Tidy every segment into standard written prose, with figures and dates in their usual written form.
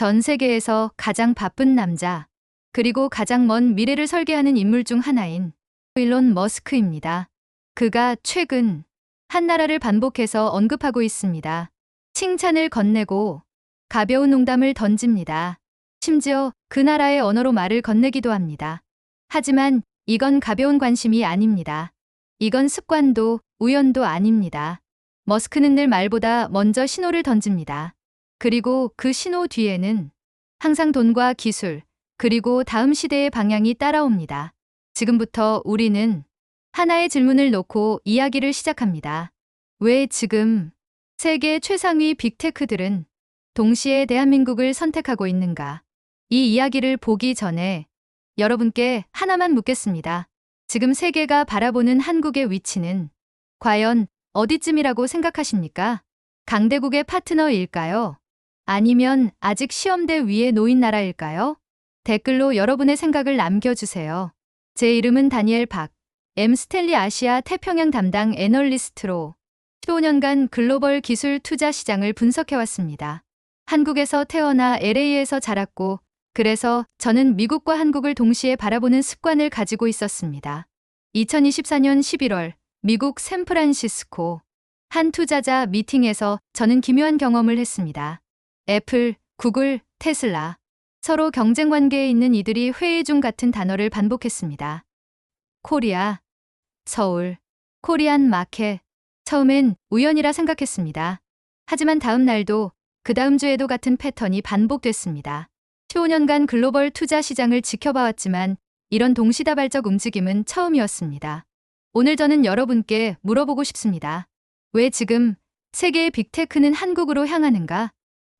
전 세계에서 가장 바쁜 남자, 그리고 가장 먼 미래를 설계하는 인물 중 하나인 일론 머스크입니다. 그가 최근 한 나라를 반복해서 언급하고 있습니다. 칭찬을 건네고 가벼운 농담을 던집니다. 심지어 그 나라의 언어로 말을 건네기도 합니다. 하지만 이건 가벼운 관심이 아닙니다. 이건 습관도 우연도 아닙니다. 머스크는 늘 말보다 먼저 신호를 던집니다. 그리고 그 신호 뒤에는 항상 돈과 기술, 그리고 다음 시대의 방향이 따라옵니다. 지금부터 우리는 하나의 질문을 놓고 이야기를 시작합니다. 왜 지금 세계 최상위 빅테크들은 동시에 대한민국을 선택하고 있는가? 이 이야기를 보기 전에 여러분께 하나만 묻겠습니다. 지금 세계가 바라보는 한국의 위치는 과연 어디쯤이라고 생각하십니까? 강대국의 파트너일까요? 아니면 아직 시험대 위에 놓인 나라일까요? 댓글로 여러분의 생각을 남겨주세요. 제 이름은 다니엘 박, M 스탠리 아시아 태평양 담당 애널리스트로 15년간 글로벌 기술 투자 시장을 분석해왔습니다. 한국에서 태어나 LA에서 자랐고, 그래서 저는 미국과 한국을 동시에 바라보는 습관을 가지고 있었습니다. 2024년 11월 미국 샌프란시스코 한 투자자 미팅에서 저는 기묘한 경험을 했습니다. 애플, 구글, 테슬라 서로 경쟁 관계에 있는 이들이 회의 중 같은 단어를 반복했습니다. 코리아, 서울, 코리안 마켓. 처음엔 우연이라 생각했습니다. 하지만 다음 날도 그 다음 주에도 같은 패턴이 반복됐습니다. 15년간 글로벌 투자 시장을 지켜봐왔지만 이런 동시다발적 움직임은 처음이었습니다. 오늘 저는 여러분께 물어보고 싶습니다. 왜 지금 세계의 빅테크는 한국으로 향하는가?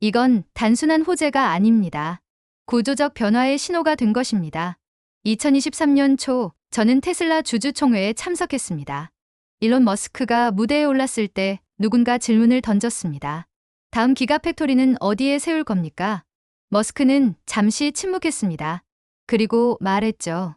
이건 단순한 호재가 아닙니다. 구조적 변화의 신호가 된 것입니다. 2023년 초 저는 테슬라 주주총회에 참석했습니다. 일론 머스크가 무대에 올랐을 때 누군가 질문을 던졌습니다. 다음 기가팩토리는 어디에 세울 겁니까? 머스크는 잠시 침묵했습니다. 그리고 말했죠.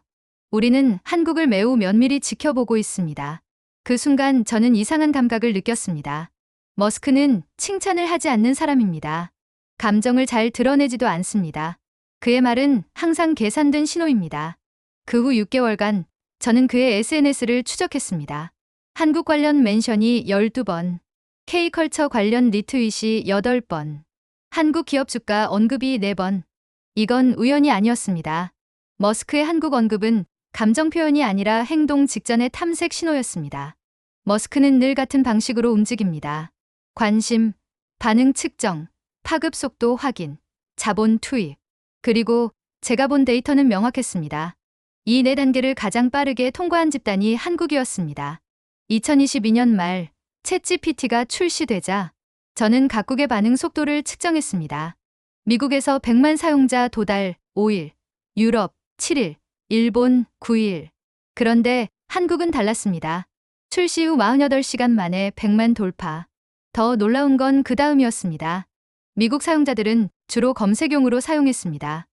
우리는 한국을 매우 면밀히 지켜보고 있습니다. 그 순간 저는 이상한 감각을 느꼈습니다. 머스크는 칭찬을 하지 않는 사람입니다. 감정을 잘 드러내지도 않습니다. 그의 말은 항상 계산된 신호입니다. 그 후 6개월간 저는 그의 SNS를 추적했습니다. 한국 관련 멘션이 12번, K컬처 관련 리트윗이 8번, 한국 기업 주가 언급이 4번. 이건 우연이 아니었습니다. 머스크의 한국 언급은 감정 표현이 아니라 행동 직전의 탐색 신호였습니다. 머스크는 늘 같은 방식으로 움직입니다. 관심, 반응 측정, 파급 속도 확인, 자본 투입. 그리고 제가 본 데이터는 명확했습니다. 이 4단계를 가장 빠르게 통과한 집단이 한국이었습니다. 2022년 말 챗GPT가 출시되자 저는 각국의 반응 속도를 측정했습니다. 미국에서 100만 사용자 도달 5일, 유럽 7일, 일본 9일. 그런데 한국은 달랐습니다. 출시 후 48시간 만에 100만 돌파. 더 놀라운 건 그 다음이었습니다. 미국 사용자들은 주로 검색용으로 사용했습니다.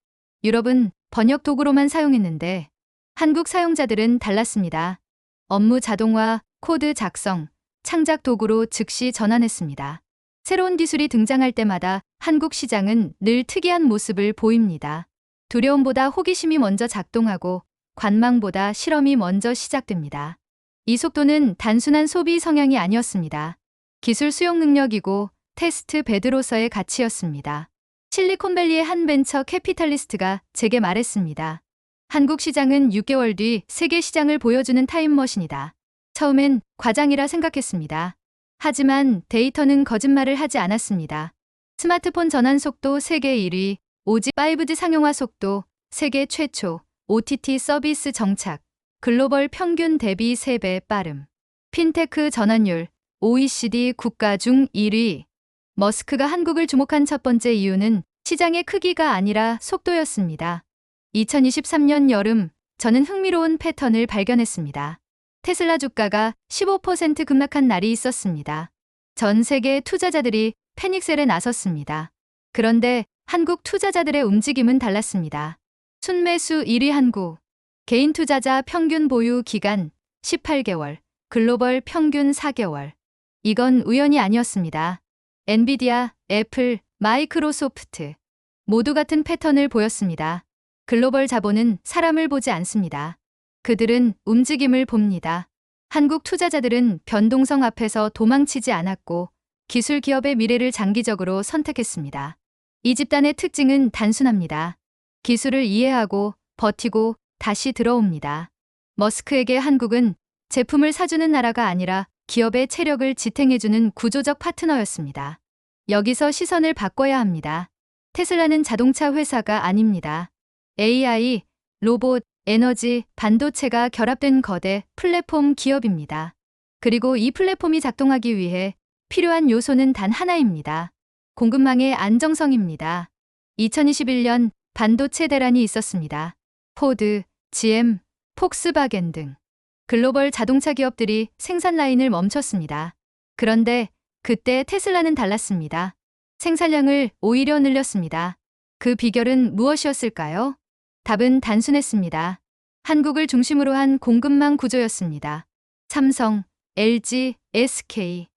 유럽은 번역 도구로만 사용했는데 한국 사용자들은 달랐습니다. 업무 자동화, 코드 작성, 창작 도구로 즉시 전환했습니다. 새로운 기술이 등장할 때마다 한국 시장은 늘 특이한 모습을 보입니다. 두려움보다 호기심이 먼저 작동하고 관망보다 실험이 먼저 시작됩니다. 이 속도는 단순한 소비 성향이 아니었습니다. 기술 수용 능력이고 테스트 베드로서의 가치였습니다. 실리콘밸리의 한 벤처 캐피탈리스트가 제게 말했습니다. 한국 시장은 6개월 뒤 세계 시장을 보여주는 타임머신이다. 처음엔 과장이라 생각했습니다. 하지만 데이터는 거짓말을 하지 않았습니다. 스마트폰 전환 속도 세계 1위, 오직 5G 상용화 속도 세계 최초, OTT 서비스 정착, 글로벌 평균 대비 3배 빠름, 핀테크 전환율, OECD 국가 중 1위. 머스크가 한국을 주목한 첫 번째 이유는 시장의 크기가 아니라 속도였습니다. 2023년 여름, 저는 흥미로운 패턴을 발견했습니다. 테슬라 주가가 15% 급락한 날이 있었습니다. 전 세계 투자자들이 패닉셀에 나섰습니다. 그런데 한국 투자자들의 움직임은 달랐습니다. 순매수 1위 한국, 개인 투자자 평균 보유 기간 18개월, 글로벌 평균 4개월. 이건 우연이 아니었습니다. 엔비디아, 애플, 마이크로소프트, 모두 같은 패턴을 보였습니다. 글로벌 자본은 사람을 보지 않습니다. 그들은 움직임을 봅니다. 한국 투자자들은 변동성 앞에서 도망치지 않았고 기술 기업의 미래를 장기적으로 선택했습니다. 이 집단의 특징은 단순합니다. 기술을 이해하고 버티고 다시 들어옵니다. 머스크에게 한국은 제품을 사주는 나라가 아니라 기업의 체력을 지탱해주는 구조적 파트너였습니다. 여기서 시선을 바꿔야 합니다. 테슬라는 자동차 회사가 아닙니다. AI, 로봇, 에너지, 반도체가 결합된 거대 플랫폼 기업입니다. 그리고 이 플랫폼이 작동하기 위해 필요한 요소는 단 하나입니다. 공급망의 안정성입니다. 2021년 반도체 대란이 있었습니다. 포드, GM, 폭스바겐 등 글로벌 자동차 기업들이 생산 라인을 멈췄습니다. 그런데 그때 테슬라는 달랐습니다. 생산량을 오히려 늘렸습니다. 그 비결은 무엇이었을까요? 답은 단순했습니다. 한국을 중심으로 한 공급망 구조였습니다. 삼성, LG, SK.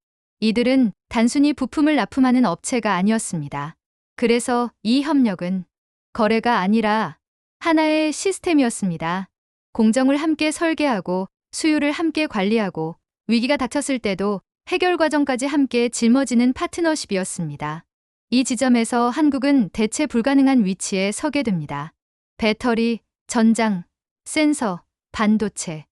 이들은 단순히 부품을 납품하는 업체가 아니었습니다. 그래서 이 협력은 거래가 아니라 하나의 시스템이었습니다. 공정을 함께 설계하고 수요를 함께 관리하고 위기가 닥쳤을 때도 해결 과정까지 함께 짊어지는 파트너십이었습니다. 이 지점에서 한국은 대체 불가능한 위치에 서게 됩니다. 배터리, 전장, 센서, 반도체.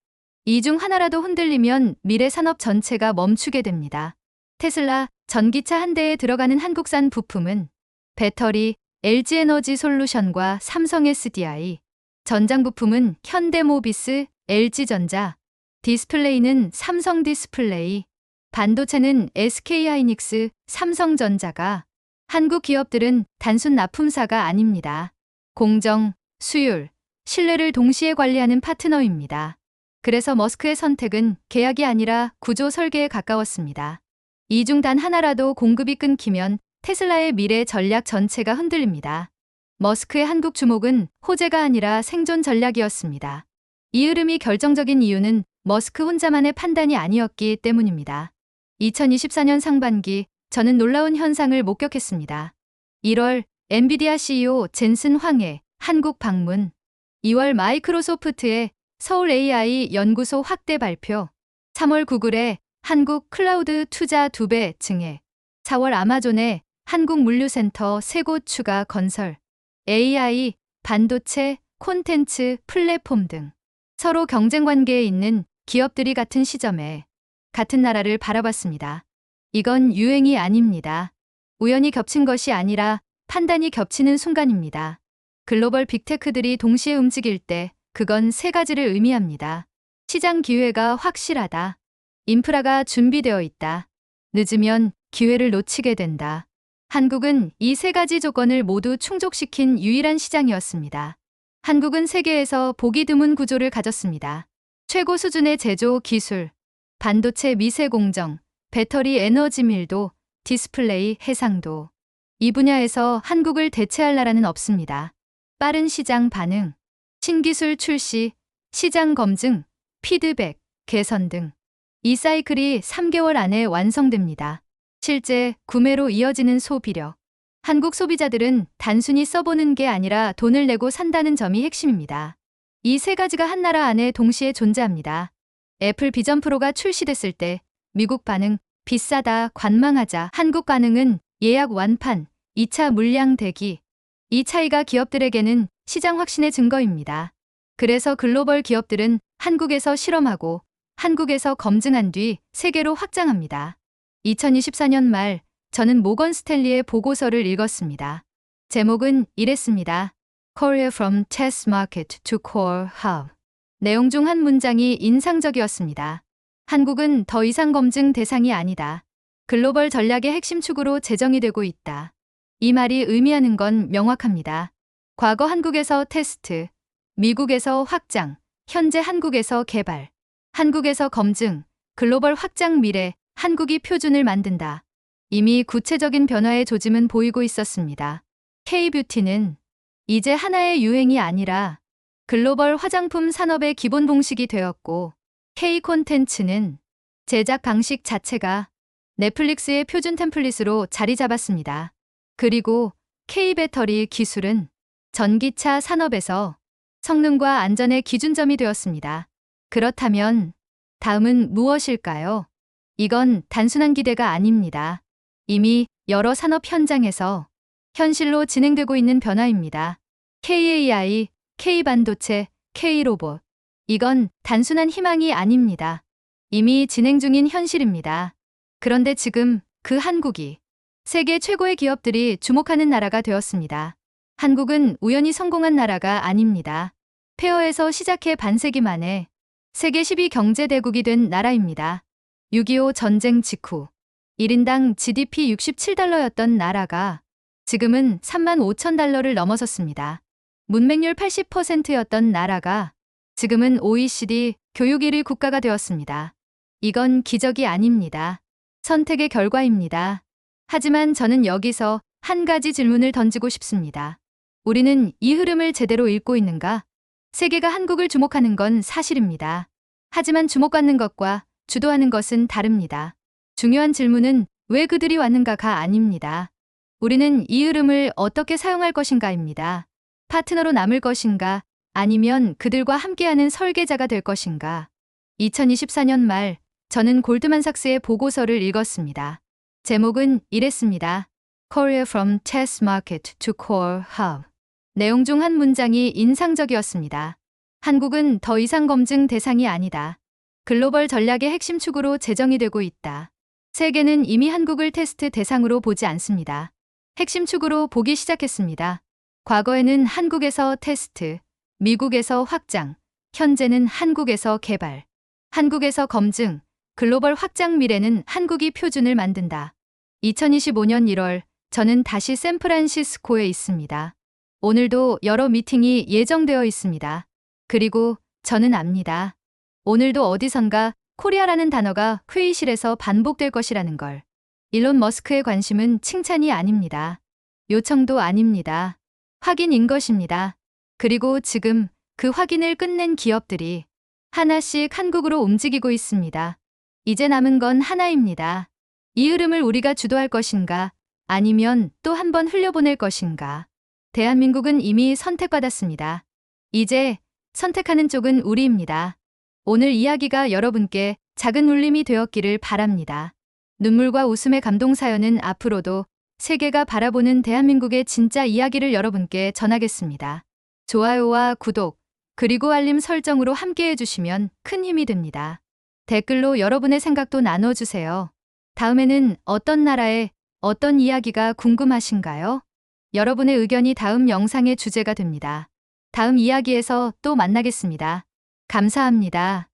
이 중 하나라도 흔들리면 미래 산업 전체가 멈추게 됩니다. 테슬라 전기차 한 대에 들어가는 한국산 부품은 배터리, LG에너지 솔루션과 삼성 SDI, 전장 부품은 현대모비스, LG전자, 디스플레이는 삼성 디스플레이, 반도체는 SK하이닉스, 삼성전자가 한국 기업들은 단순 납품사가 아닙니다. 공정, 수율, 신뢰를 동시에 관리하는 파트너입니다. 그래서 머스크의 선택은 계약이 아니라 구조 설계에 가까웠습니다. 이 중 단 하나라도 공급이 끊기면 테슬라의 미래 전략 전체가 흔들립니다. 머스크의 한국 주목은 호재가 아니라 생존 전략이었습니다. 이 흐름이 결정적인 이유는 머스크 혼자만의 판단이 아니었기 때문입니다. 2024년 상반기 저는 놀라운 현상을 목격했습니다. 1월 엔비디아 CEO 젠슨 황의 한국 방문, 2월 마이크로소프트의 서울 AI 연구소 확대 발표, 3월 구글의 한국 클라우드 투자 2배 증액, 4월 아마존의 한국 물류센터 3곳 추가 건설, AI, 반도체, 콘텐츠, 플랫폼 등 서로 경쟁 관계에 있는 기업들이 같은 시점에 같은 나라를 바라봤습니다. 이건 유행이 아닙니다. 우연히 겹친 것이 아니라 판단이 겹치는 순간입니다. 글로벌 빅테크들이 동시에 움직일 때 그건 세 가지를 의미합니다. 시장 기회가 확실하다. 인프라가 준비되어 있다. 늦으면 기회를 놓치게 된다. 한국은 이 세 가지 조건을 모두 충족시킨 유일한 시장이었습니다. 한국은 세계에서 보기 드문 구조를 가졌습니다. 최고 수준의 제조 기술, 반도체 미세 공정, 배터리 에너지 밀도, 디스플레이 해상도. 이 분야에서 한국을 대체할 나라는 없습니다. 빠른 시장 반응, 신기술 출시, 시장 검증, 피드백, 개선 등. 이 사이클이 3개월 안에 완성됩니다. 실제 구매로 이어지는 소비력. 한국 소비자들은 단순히 써보는 게 아니라 돈을 내고 산다는 점이 핵심입니다. 이 세 가지가 한 나라 안에 동시에 존재합니다. 애플 비전 프로가 출시됐을 때 미국 반응 비싸다 관망하자, 한국 반응은 예약 완판, 2차 물량 대기. 이 차이가 기업들에게는 시장 확신의 증거입니다. 그래서 글로벌 기업들은 한국에서 실험하고 한국에서 검증한 뒤 세계로 확장합니다. 2024년 말 저는 모건 스탠리의 보고서를 읽었습니다. 제목은 이랬습니다. Korea from Test Market to Core Hub. 내용 중 한 문장이 인상적이었습니다. 한국은 더 이상 검증 대상이 아니다. 글로벌 전략의 핵심 축으로 재정이 되고 있다. 이 말이 의미하는 건 명확합니다. 과거 한국에서 테스트, 미국에서 확장, 현재 한국에서 개발, 한국에서 검증, 글로벌 확장 미래, 한국이 표준을 만든다. 이미 구체적인 변화의 조짐은 보이고 있었습니다. K-뷰티는 이제 하나의 유행이 아니라 글로벌 화장품 산업의 기본 봉식이 되었고, K-콘텐츠는 제작 방식 자체가 넷플릭스의 표준 템플릿으로 자리 잡았습니다. 그리고 K배터리 기술은 전기차 산업에서 성능과 안전의 기준점이 되었습니다. 그렇다면 다음은 무엇일까요? 이건 단순한 기대가 아닙니다. 이미 여러 산업 현장에서 현실로 진행되고 있는 변화입니다. KAI, K반도체, K로봇. 이건 단순한 희망이 아닙니다. 이미 진행 중인 현실입니다. 그런데 지금 그 한국이 세계 최고의 기업들이 주목하는 나라가 되었습니다. 한국은 우연히 성공한 나라가 아닙니다. 폐허에서 시작해 반세기 만에 세계 10위 경제대국이 된 나라입니다. 6.25 전쟁 직후 1인당 GDP 67달러였던 나라가 지금은 35,000달러를 넘어섰습니다. 문맹률 80%였던 나라가 지금은 OECD 교육 1위 국가가 되었습니다. 이건 기적이 아닙니다. 선택의 결과입니다. 하지만 저는 여기서 한 가지 질문을 던지고 싶습니다. 우리는 이 흐름을 제대로 읽고 있는가? 세계가 한국을 주목하는 건 사실입니다. 하지만 주목받는 것과 주도하는 것은 다릅니다. 중요한 질문은 왜 그들이 왔는가가 아닙니다. 우리는 이 흐름을 어떻게 사용할 것인가입니다. 파트너로 남을 것인가? 아니면 그들과 함께하는 설계자가 될 것인가? 2024년 말 저는 골드만삭스의 보고서를 읽었습니다. 제목은 이랬습니다. Korea from Test Market to Core Hub. 내용 중 한 문장이 인상적이었습니다. 한국은 더 이상 검증 대상이 아니다. 글로벌 전략의 핵심 축으로 제정이 되고 있다. 세계는 이미 한국을 테스트 대상으로 보지 않습니다. 핵심 축으로 보기 시작했습니다. 과거에는 한국에서 테스트, 미국에서 확장, 현재는 한국에서 개발, 한국에서 검증, 글로벌 확장 미래는 한국이 표준을 만든다. 2025년 1월 저는 다시 샌프란시스코에 있습니다. 오늘도 여러 미팅이 예정되어 있습니다. 그리고 저는 압니다. 오늘도 어디선가 코리아라는 단어가 회의실에서 반복될 것이라는 걸. 일론 머스크의 관심은 칭찬이 아닙니다. 요청도 아닙니다. 확인인 것입니다. 그리고 지금 그 확인을 끝낸 기업들이 하나씩 한국으로 움직이고 있습니다. 이제 남은 건 하나입니다. 이 흐름을 우리가 주도할 것인가? 아니면 또 한 번 흘려보낼 것인가? 대한민국은 이미 선택받았습니다. 이제 선택하는 쪽은 우리입니다. 오늘 이야기가 여러분께 작은 울림이 되었기를 바랍니다. 눈물과 웃음의 감동 사연은 앞으로도 세계가 바라보는 대한민국의 진짜 이야기를 여러분께 전하겠습니다. 좋아요와 구독, 그리고 알림 설정으로 함께 해주시면 큰 힘이 됩니다. 댓글로 여러분의 생각도 나눠주세요. 다음에는 어떤 나라의 어떤 이야기가 궁금하신가요? 여러분의 의견이 다음 영상의 주제가 됩니다. 다음 이야기에서 또 만나겠습니다. 감사합니다.